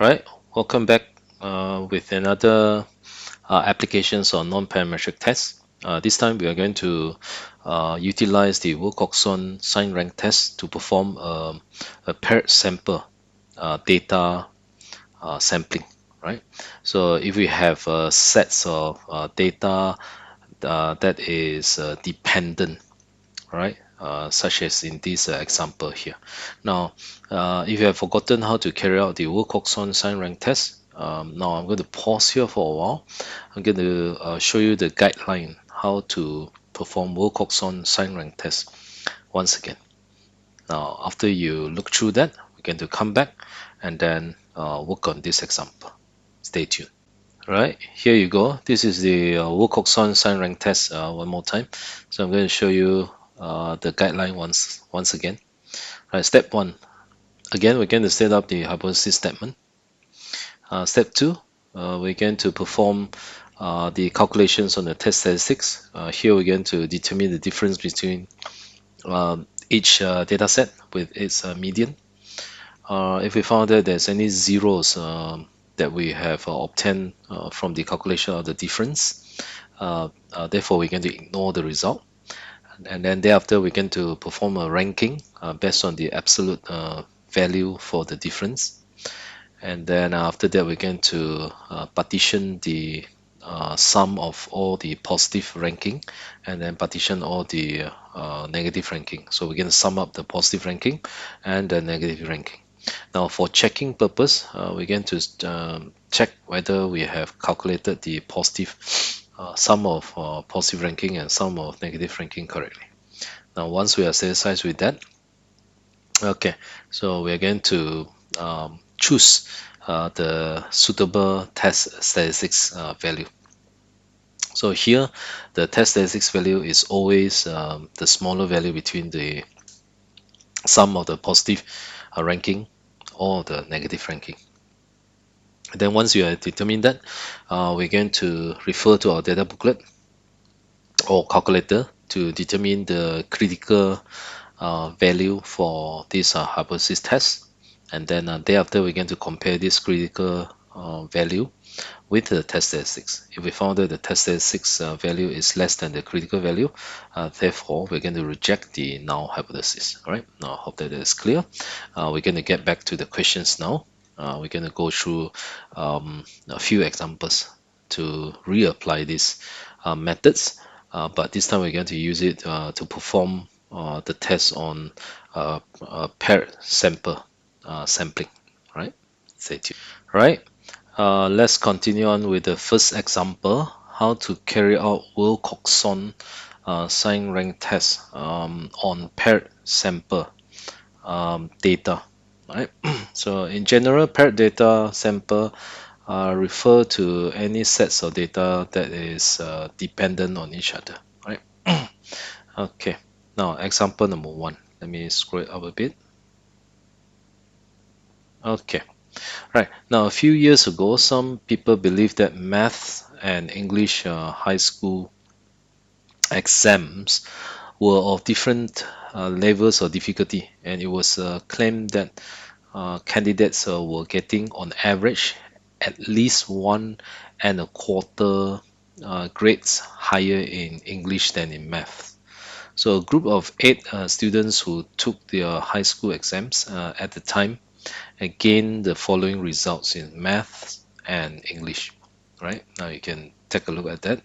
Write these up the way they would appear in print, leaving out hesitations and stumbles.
Right, welcome back with another applications on non-parametric tests. This time we are going to utilize the Wilcoxon Signed Rank Test to perform a paired sample data sampling. Right, so if we have sets of data that is dependent, right? Such as in this example here. Now, if you have forgotten how to carry out the Wilcoxon Signed Rank Test, now I'm going to pause here for a while. I'm going to show you the guideline how to perform Wilcoxon Signed Rank Test once again. Now, after you look through that, we're going to come back and then work on this example. Stay tuned. Right, here you go. This is the Wilcoxon Signed Rank Test one more time. So I'm going to show you the guideline once again. Right, step one. Again, we're going to set up the hypothesis statement. Step two, we're going to perform the calculations on the test statistics. Here we're going to determine the difference between each data set with its median. If we found that there's any zeros that we have obtained from the calculation of the difference, therefore we're going to ignore the result. And then thereafter we're going to perform a ranking based on the absolute value for the difference. And then after that we're going to partition the sum of all the positive ranking and then partition all the negative ranking. So we're going to sum up the positive ranking and the negative ranking. Now for checking purpose, we're going to check whether we have calculated the positive sum of positive ranking and sum of negative ranking correctly. Now once we are satisfied with that, okay, so we are going to choose the suitable test statistics value. So here the test statistics value is always the smaller value between the sum of the positive ranking or the negative ranking. Then once you have determined that, we're going to refer to our data booklet or calculator to determine the critical value for this hypothesis test. And then thereafter we're going to compare this critical value with the test statistics. If we found that the test statistics value is less than the critical value, therefore we're going to reject the null hypothesis. All right, now I hope that is clear. We're going to get back to the questions now. We're going to go through a few examples to reapply these methods, but this time we're going to use it to perform the test on paired sample sampling. Right, stay tuned. Right, let's continue on with the first example, how to carry out Wilcoxon Signed Rank Test on paired sample data. Right? So in general, paired data sample refer to any sets of data that is dependent on each other. Right? Okay, now example number one. Let me scroll it up a bit. Okay. Right. Now, a few years ago, some people believed that math and English high school exams were of different levels of difficulty, and it was claimed that candidates were getting, on average, at least 1.25 grades higher in English than in math. So, a group of 8 students who took their high school exams at the time again the following results in math and English. Right, now you can take a look at that.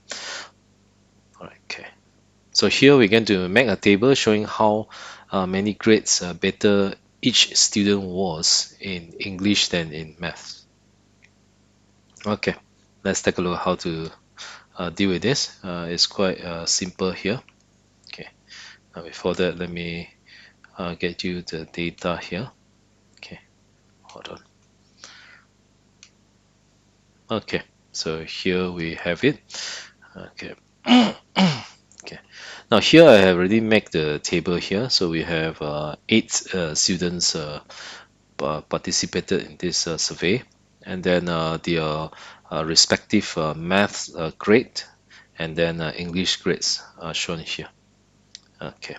Okay, so here we're going to make a table showing how many grades better each student was in English than in math. Okay, let's take a look how to deal with this. It's quite simple here. Okay, now before that, let me get you the data here. Okay, hold on. Okay, so here we have it. Okay. Okay. Now here I have already made the table here. So we have 8 students participated in this survey, and then their respective math grade and then English grades are shown here. Okay.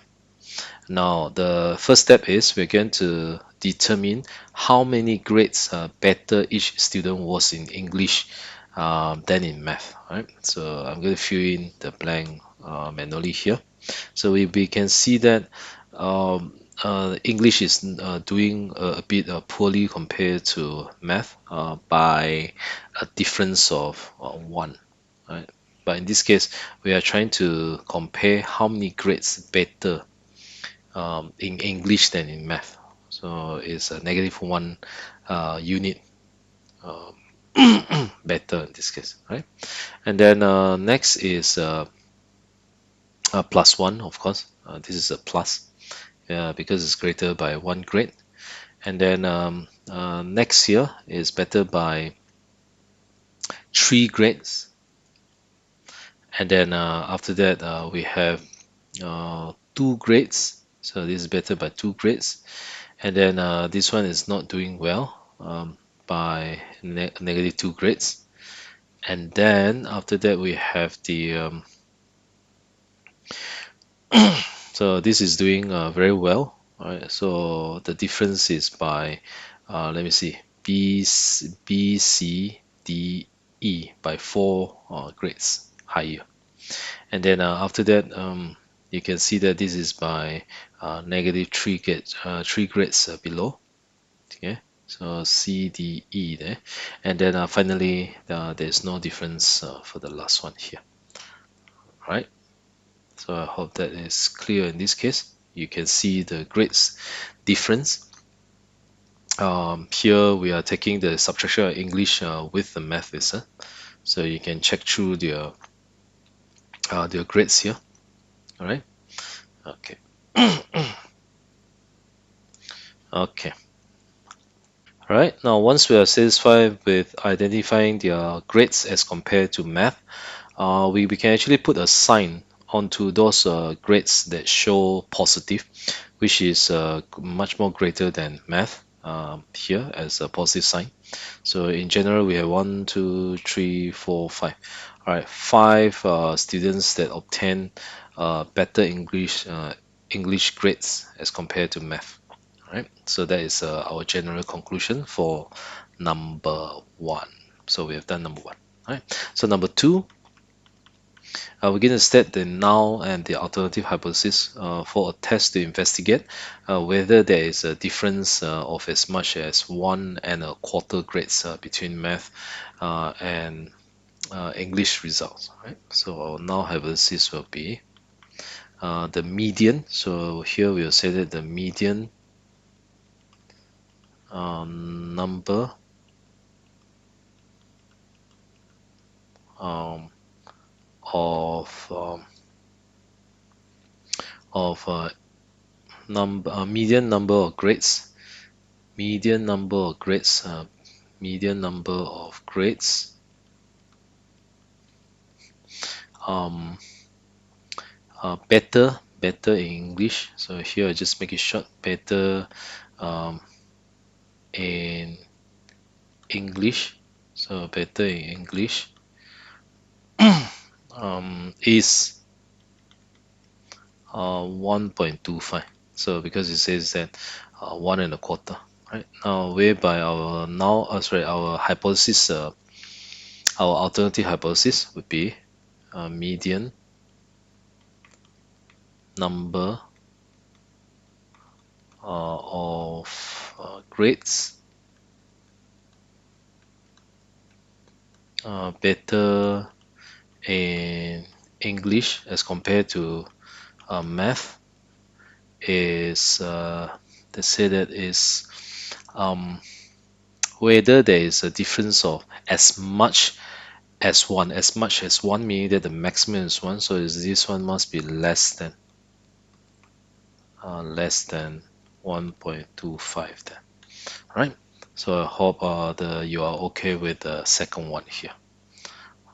Now the first step is we're going to determine how many grades better each student was in English than in math. Right? So I'm going to fill in the blank manually here. So we can see that English is doing a bit poorly compared to math by a difference of one. Right? But in this case, we are trying to compare how many grades better in English than in math. So it's a -1 unit better in this case, right? And then next is +1, of course. This is a plus because it's greater by 1 grade. And then next year is better by 3 grades. And then after that, we have 2 grades. So this is better by 2 grades. And then this one is not doing well by -2 grades. And then after that, we have the so this is doing very well. All right, so the difference is by let me see, B, C, D, E by 4 grades higher. And then after that, you can see that this is by -3 grades, 3 grades below. Okay, so C, D, E there. And then finally, there's no difference for the last one here. Right? So I hope that is clear in this case. You can see the grades difference. Here we are taking the subtraction of English with the math lesson. So you can check through their grades here. All right. Okay. Okay. All right. Now, once we are satisfied with identifying their grades as compared to math, we can actually put a sign onto those grades that show positive, which is much more greater than math here as a positive sign. So in general, we have 1, 2, 3, 4, 5. All right, 5 students that obtain better English grades as compared to math. All right, so that is our general conclusion for number 1. So we have done number 1. All right, so number 2, we're going to state the null and the alternative hypothesis for a test to investigate whether there is a difference of as much as 1 1/4 grades between math and English results. Right? So our null hypothesis will be the median. So here we'll say that the median number of median number of grades, median number of grades, median number of grades better in English. So here I just make it short, better in English. So better in English is 1.25. So because it says that 1 1/4, right? Now whereby our hypothesis, our alternative hypothesis would be median number of grades better in English as compared to math is let's say that is whether there is a difference of as much as 1. As much as 1 meaning that the maximum is 1, so this one must be less than 1.25 then. Right? So I hope you are okay with the second one here.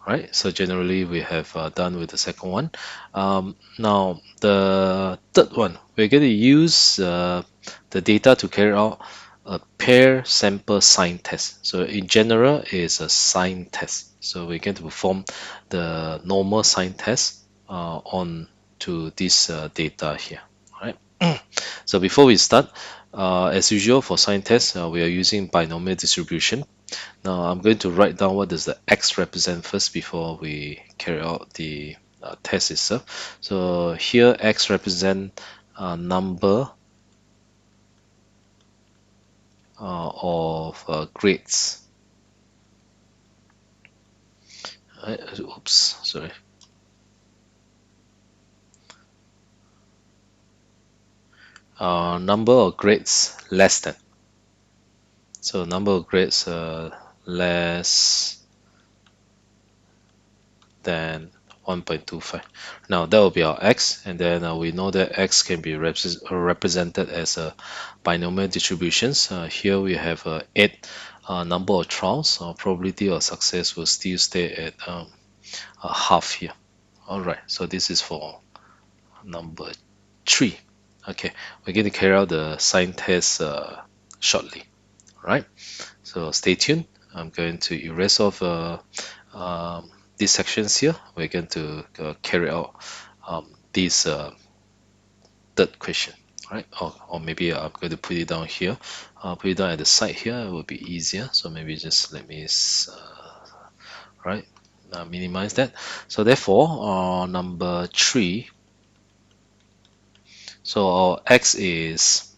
Right? So generally we have done with the second one. Now the third one, we're going to use the data to carry out a pair sample sign test. So in general, it's a sign test. So we're going to perform the normal sign test on to this data here. All right. So before we start, As usual for sign test, we are using binomial distribution. Now I'm going to write down what does the x represent first before we carry out the test itself. So here x represent number of grades. Oops, sorry. Number of grades less than. So number of grades less than 1.25. Now that will be our x, and then we know that x can be represented as a binomial distributions. Here we have 8 number of trials. Probability of success will still stay at a half here. All right, so this is for number 3. Okay, we're going to carry out the sign test shortly. All right, so stay tuned. I'm going to erase off these sections here. We're going to carry out this third question, right? Or maybe I'm going to put it down here. I'll put it down at the side here. It will be easier. So maybe just let me right minimize that. So therefore, number 3. So our x is,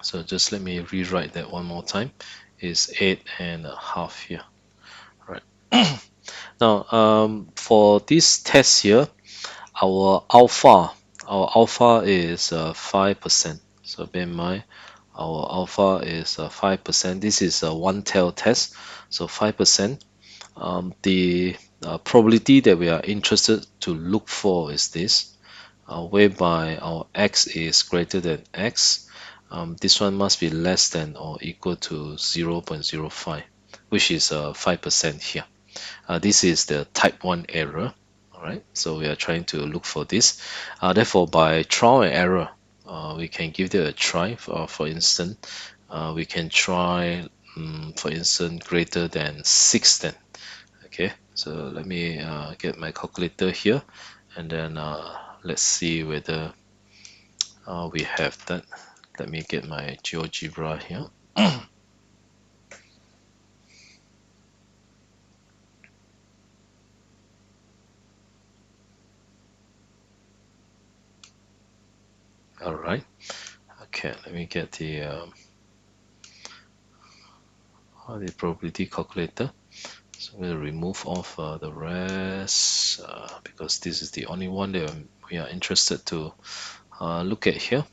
so just let me rewrite that one more time, is 8.5 here, right? Now, for this test here, our alpha is 5%. So bear in mind, our alpha is 5%. This is a one-tail test, so 5%. The probability that we are interested to look for is this, whereby our x is greater than x. This one must be less than or equal to 0.05, which is 5% here. This is the type 1 error. All right, so we are trying to look for this. Therefore, by trial and error, we can give it a try. For instance, we can try, for instance, greater than 6 then. Okay, so let me get my calculator here, and then let's see whether we have that. Let me get my GeoGebra here. All right. Okay, let me get the probability calculator. So I'm going to remove off the rest because this is the only one that we are interested to look at here.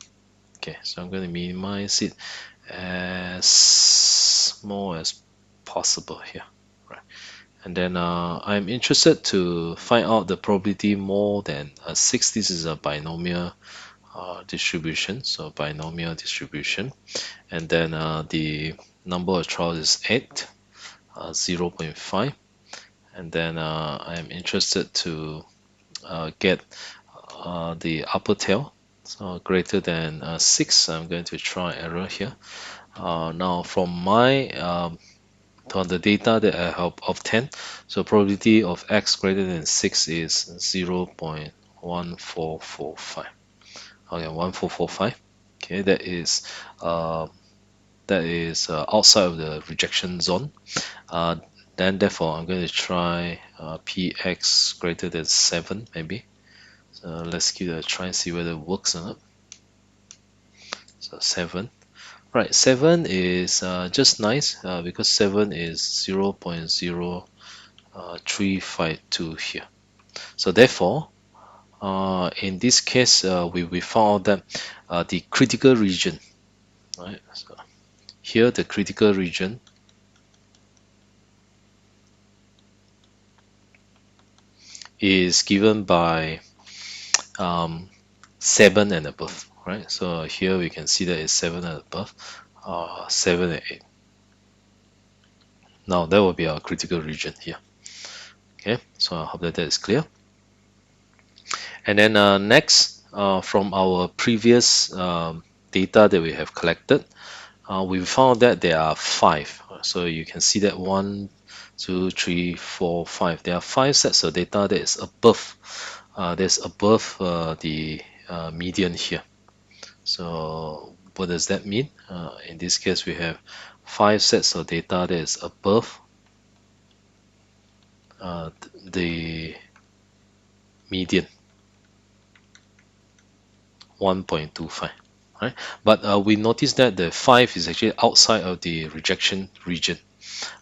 Okay, so I'm going to minimize it as small as possible here. Right. And then I'm interested to find out the probability more than 6. This is a binomial distribution, so binomial distribution. And then the number of trials is 8, 0.5. And then I'm interested to get the upper tail, so greater than 6. I'm going to try error here. Now from my on the data that I have obtained, so probability of x greater than 6 is 0.1445. Okay, 1445. Okay, that is outside of the rejection zone. Then therefore I'm going to try px greater than 7 maybe. So let's give it a try and see whether it works or not. So 7. Right, 7 is just nice because 7 is 0.0352 here. So therefore, in this case, we found that the critical region, right? So here, the critical region is given by 7 and above, right? So here we can see that it's 7 and above, 7 and 8. Now that will be our critical region here. Okay, so I hope that is clear. And then next, from our previous data that we have collected, we found that there are 5. So you can see that 1, 2, 3, 4, 5. There are 5 sets of data that is above. That's above the median here. So What does that mean? In this case, we have 5 sets of data that is above the median 1.25, right? But we notice that the 5 is actually outside of the rejection region.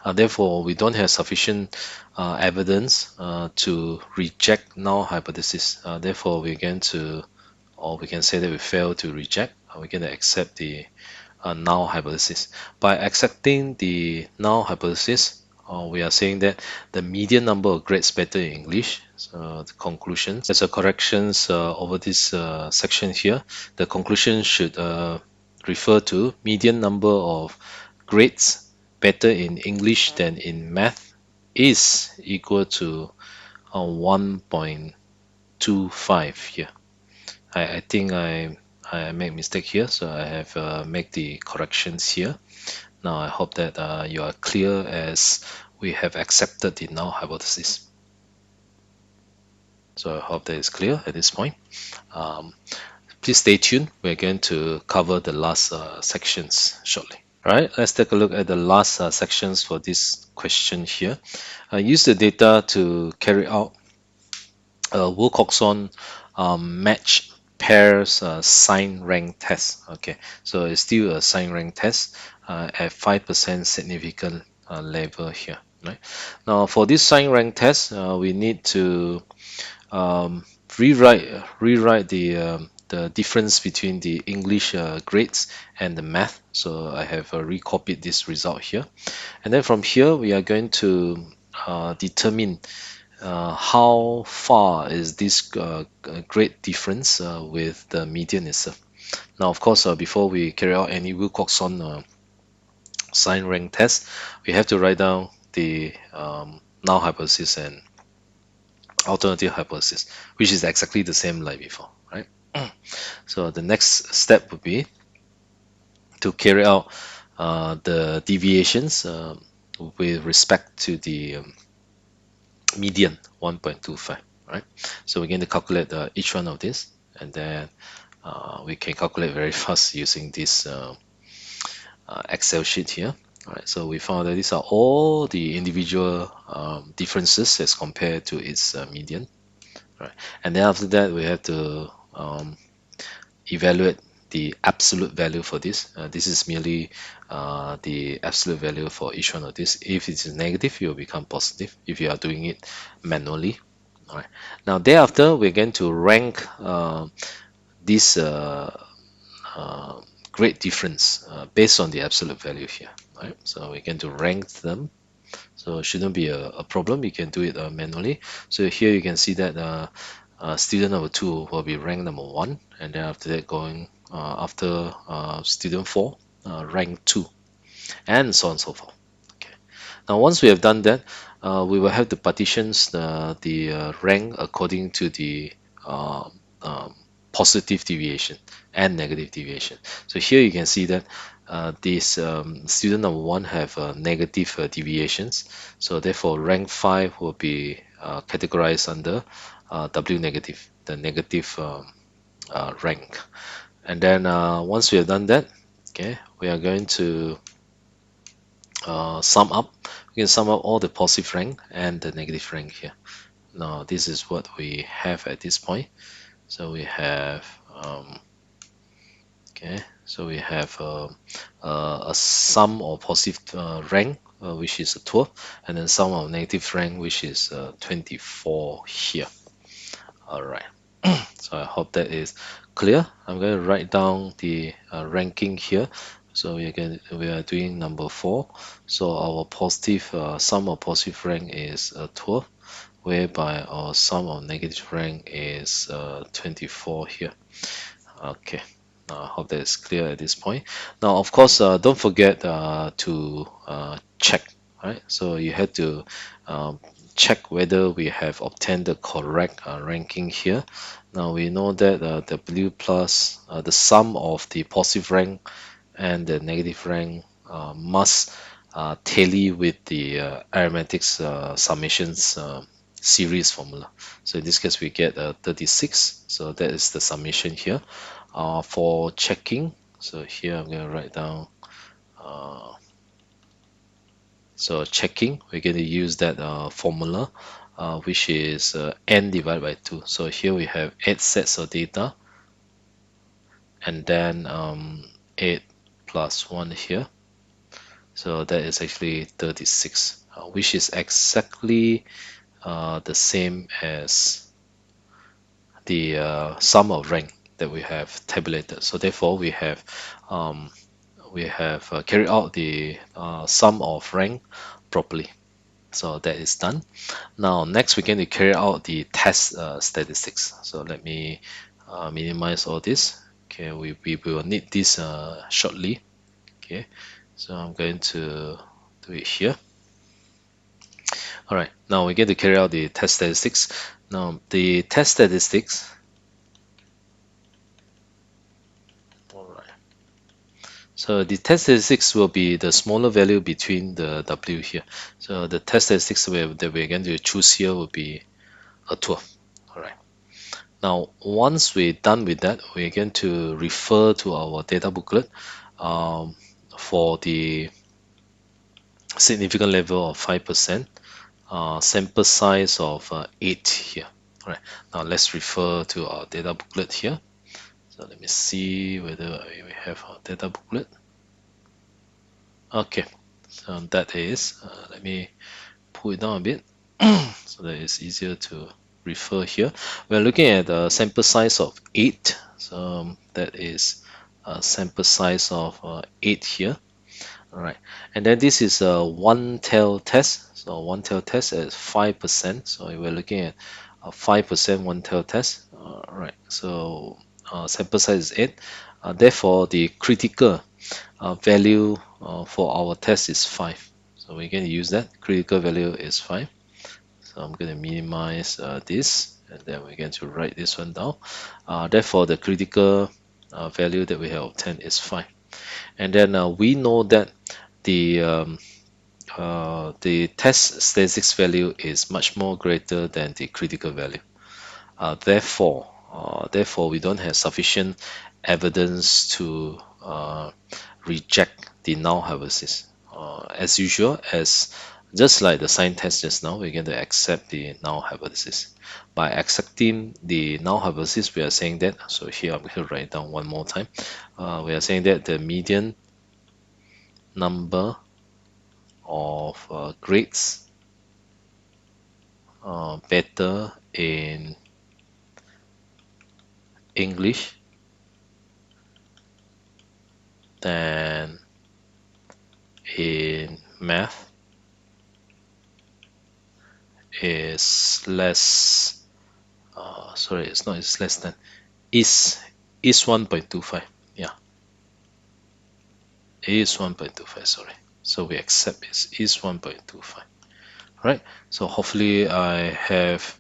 Therefore, we don't have sufficient evidence to reject null hypothesis. Therefore, we're going to, or we can say that we fail to reject. We're going to accept the null hypothesis. By accepting the null hypothesis, we are saying that the median number of grades better in English. So the conclusions, there's a corrections over this section here. The conclusion should refer to median number of grades better in English than in math is equal to 1.25 here. I think I make mistake here, so I have make the corrections here. Now I hope that you are clear as we have accepted the null hypothesis. So I hope that is clear at this point. Please stay tuned. We're going to cover the last sections shortly. All right, let's take a look at the last sections for this question here. Use the data to carry out a Wilcoxon match pairs signed rank test. Okay, so it's still a signed rank test at 5% significant level here. Right now, for this signed rank test, we need to rewrite the difference between the English grades and the math. So I have recopied this result here, and then from here we are going to determine how far is this grade difference with the median itself. Now, of course, before we carry out any Wilcoxon signed rank test, we have to write down the null hypothesis and alternative hypothesis, which is exactly the same like before, right? So the next step would be to carry out the deviations with respect to the median 1.25, right? So we're going to calculate each one of this, and then we can calculate very fast using this Excel sheet here. All right, so we found that these are all the individual differences as compared to its median. Right, and then after that we have to evaluate the absolute value for this. This is merely the absolute value for each one of this. If it is negative, it will become positive if you are doing it manually. All right. Now thereafter, we're going to rank this grade difference based on the absolute value here. Right. So we're going to rank them. So it shouldn't be a problem. You can do it manually. So here you can see that student number 2 will be ranked number 1, and then after that going after student 4, rank 2, and so on and so forth. Okay. Now once we have done that, we will have to partitions the rank according to the positive deviation and negative deviation. So here you can see that this student number 1 have negative deviations, so therefore rank 5 will be categorized under W negative, the negative rank. And then once we have done that, okay, we are going to sum up. We can sum up all the positive rank and the negative rank here. Now this is what we have at this point. So we have okay, so we have a sum of positive rank, which is a 12, and then sum of negative rank, which is 24 here. All right. So I hope that is clear. I'm going to write down the ranking here. So we are doing number 4. So our positive sum of positive rank is 12, whereby our sum of negative rank is 24 here. Okay. I hope that is clear at this point. Now, of course, don't forget to check. Right. So you have to check whether we have obtained the correct ranking here. Now we know that W plus the sum of the positive rank and the negative rank must tally with the arithmetic summations series formula. So in this case we get 36, so that is the summation here. For checking, So here I'm going to write down, uh, so checking, we're going to use that formula, which is n divided by 2. So here we have 8 sets of data, and then 8 plus 1 here. So that is actually 36, which is exactly the same as the sum of rank that we have tabulated. So therefore um, we have carried out the sum of rank properly. So that is done. Now next we're going to carry out the test statistics. So let me minimize all this. Okay, we will need this shortly. Okay, so I'm going to do it here. All right, now we get to carry out the test statistics. Now the test statistics. All right. So the test statistics will be the smaller value between the W here. So the test statistics that we're going to choose here will be a 12. All right. Now, once we're done with that, we're going to refer to our data booklet um, for the significant level of 5%, sample size of 8 here. All right. Now let's refer to our data booklet here. So let me see whether we have our data booklet. Okay, so that is, let me pull it down a bit so that it's easier to refer here. We're looking at a sample size of 8, so that is a sample size of 8 here. All right, and then this is a one-tail test. So one-tail test is 5%. So we're looking at a 5% one-tail test. All right, so sample size is 8. Therefore, the critical value for our test is 5. So we're going to use that. Critical value is 5. So I'm going to minimize this, and then we're going to write this one down. Therefore, the critical value that we have obtained is 5. And then we know that the test statistics value is much more greater than the critical value. Therefore, we don't have sufficient evidence to reject the null hypothesis. As usual, as just like the sign test just now, we're going to accept the null hypothesis. By accepting the null hypothesis, we are saying that, so here I'm going to write down one more time. We are saying that the median number of grades better in English than in math is less, sorry, it's not, it's less than, is 1.25. Yeah, it is 1.25, sorry. So we accept it is 1.25. Right, so hopefully I have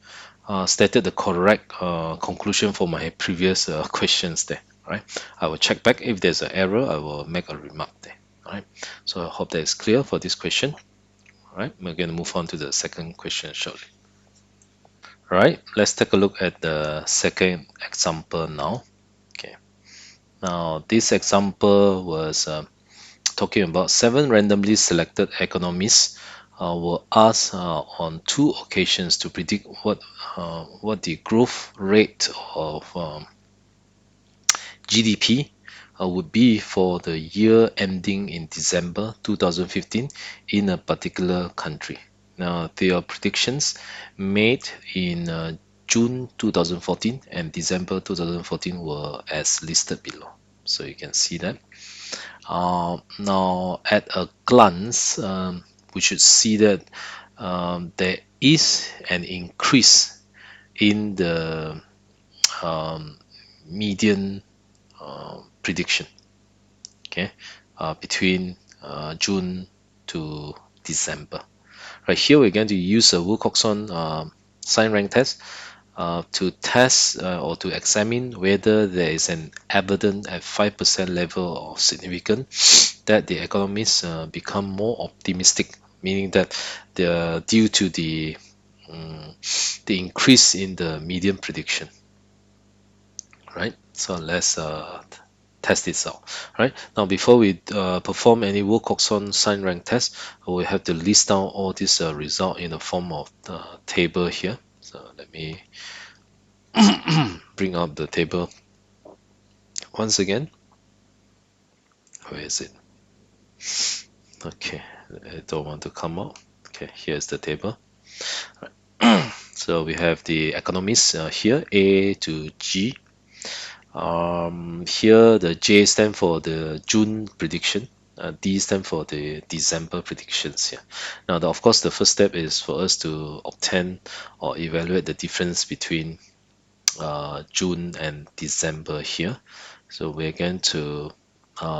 stated the correct conclusion for my previous questions there. Right, I will check back if there's an error. I will make a remark there. All right, so I hope that is clear for this question. All right, we're going to move on to the second question shortly. All right, let's take a look at the second example now. Okay, now this example was talking about 7 randomly selected economists were asked on 2 occasions to predict what the growth rate of GDP would be for the year ending in December 2015 in a particular country. Now, their predictions made in June 2014 and December 2014 were as listed below. So you can see that. Now, at a glance, we should see that there is an increase in the median prediction, okay, between June to December. Right here, we're going to use a Wilcoxon Signed Rank Test to test or to examine whether there is an evident at 5% level of significance that the economists become more optimistic, meaning that due to the increase in the median prediction. Right, so let's test itself. Right now, before we perform any Wilcoxon Signed Rank Test, we have to list down all this result in the form of the table here. So let me bring up the table once again. Where is it? Okay, I don't want to come out. Okay, here's the table. So we have the economists here, A to G. Here the J stand for the June prediction, D stand for the December predictions here. Now, of course, the first step is for us to obtain or evaluate the difference between June and December here. So we're going to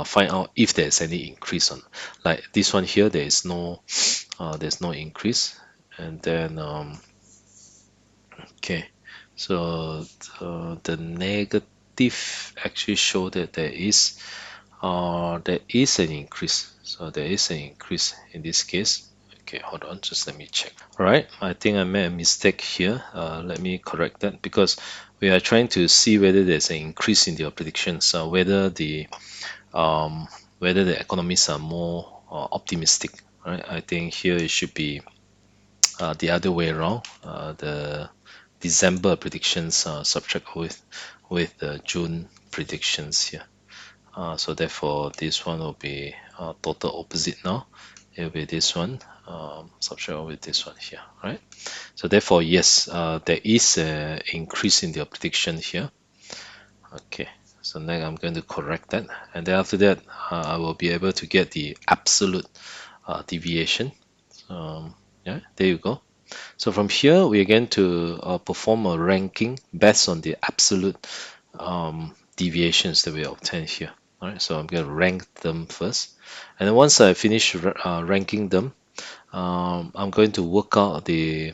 find out if there's any increase on, like this one here. There's no increase, and then okay, so the negative actually show that there is an increase. So there is an increase in this case. Okay, hold on, just let me check. All right, I think I made a mistake here. Let me correct that, because we are trying to see whether there's an increase in their predictions, whether the economists are more optimistic. Right, I think here it should be the other way around. The December predictions subtract with the June predictions here. So therefore, this one will be total opposite now. It will be this one subtract with this one here, right? So therefore, yes, there is an increase in the prediction here. Okay, so now I'm going to correct that, and then after that, I will be able to get the absolute deviation. Yeah, there you go. So from here, we're going to perform a ranking based on the absolute deviations that we obtain here. All right, so I'm going to rank them first, and then once I finish ranking them, I'm going to work out the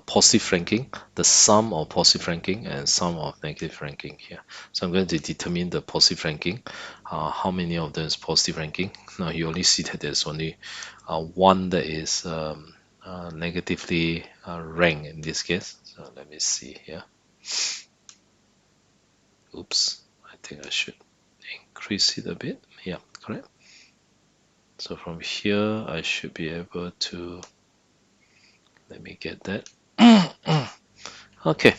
positive ranking, the sum of positive ranking and sum of negative ranking here. So I'm going to determine the positive ranking. How many of them is positive ranking? Now you only see that there's only one that is negatively ranked in this case. So let me see here. Oops, I think I should increase it a bit. Yeah, correct. So from here, I should be able to, let me get that. Okay,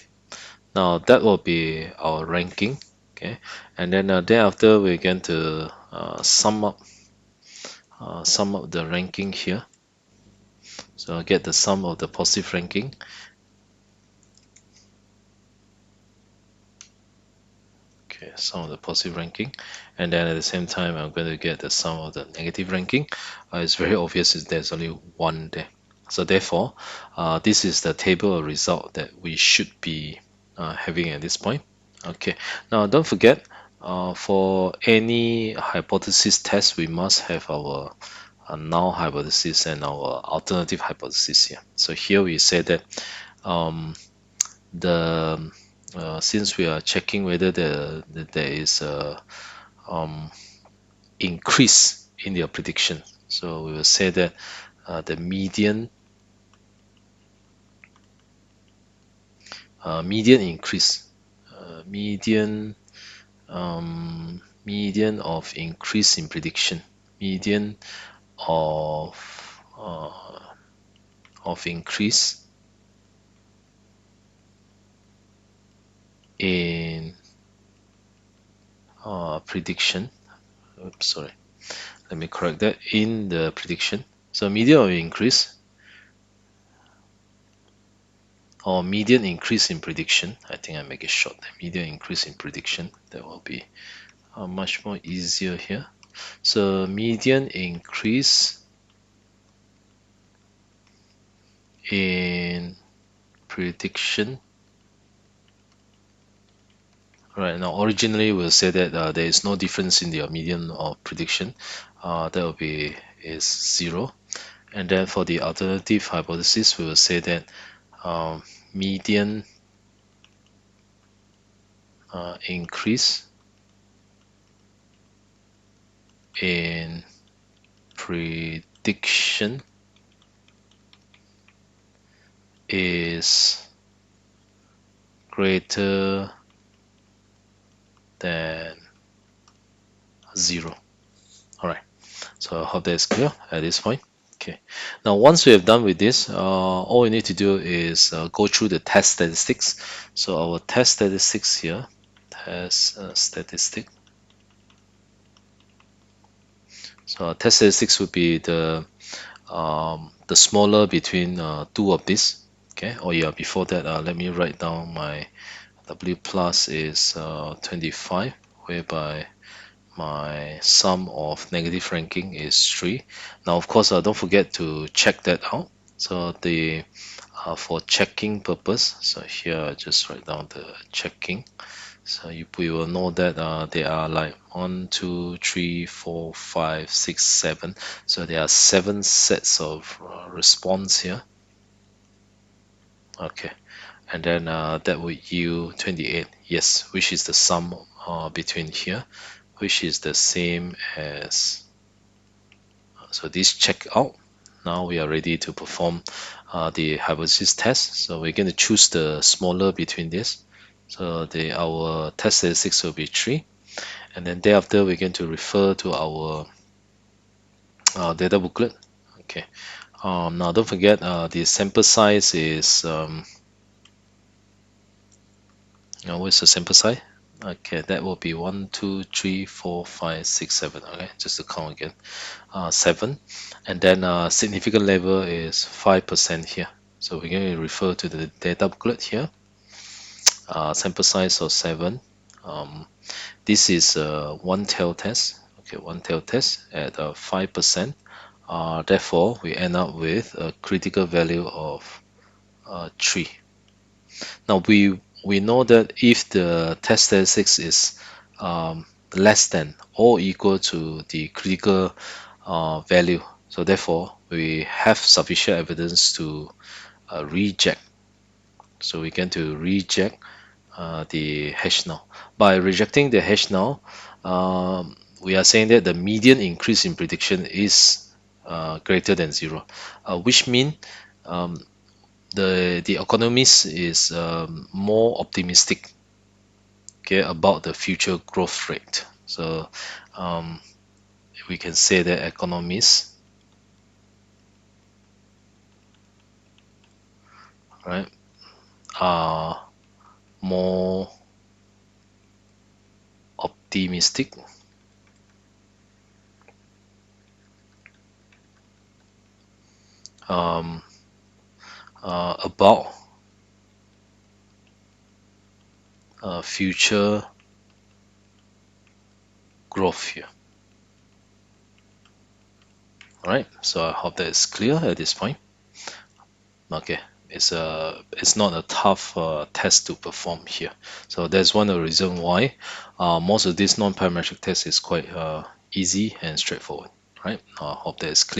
now that will be our ranking. Okay, and then thereafter we're going to sum up the ranking here. So I'll get the sum of the positive ranking. Okay, sum of the positive ranking, and then at the same time I'm going to get the sum of the negative ranking. It's very obvious that there's only one there. So therefore, this is the table of result that we should be having at this point. Okay, now don't forget, for any hypothesis test, we must have our null hypothesis and our alternative hypothesis here. So here we say that the since we are checking whether there is a increase in your prediction, so we will say that the median increase, median median of increase in prediction, median of increase in prediction. Oops, sorry. Let me correct that. In the prediction, so median of increase or median increase in prediction. I think I make it short. Median increase in prediction. That will be much more easier here. So median increase in prediction. Right now, originally we'll say that there is no difference in the median of prediction. That will be is 0. And then for the alternative hypothesis, we will say that median increase in prediction is greater than 0. All right. So I hope that is clear at this point. Okay. Now, once we have done with this, all we need to do is go through the test statistics. So our test statistics here, test statistic. So our test statistics would be the smaller between two of these. Okay. Oh yeah. Before that, let me write down my W plus is 25, whereby my sum of negative ranking is 3. Now, of course, don't forget to check that out. So the for checking purpose, so here I just write down the checking. So we will know that there are like 1, 2, 3, 4, 5, 6, 7. So there are 7 sets of response here. Okay, and then that would yield 28. Yes, which is the sum between here, which is the same as, so this check out. Now we are ready to perform the hypothesis test. So we're going to choose the smaller between this. So our test statistics will be 3. And then thereafter, we're going to refer to our data booklet. Okay. Now don't forget the sample size is, what's the sample size? Okay, that will be 1, 2, 3, 4, 5, 6, 7. Okay, just to count again. 7. And then significant level is 5% here. So we're going to refer to the data booklet here. Sample size of 7. This is a one tail test. Okay, one tail test at 5%. Therefore, we end up with a critical value of 3. Now we know that if the test statistics is less than or equal to the critical value, so therefore we have sufficient evidence to reject. So we can to reject the hash null. By rejecting the hash null, we are saying that the median increase in prediction is greater than 0, which means um, the economist is more optimistic, okay, about the future growth rate. So um, we can say that economists, right, are more optimistic um, about future growth here. All right, so I hope that is clear at this point. Okay, it's not a tough test to perform here. So that's one of the reason why most of this non-parametric test is quite easy and straightforward. Right? I hope that is clear.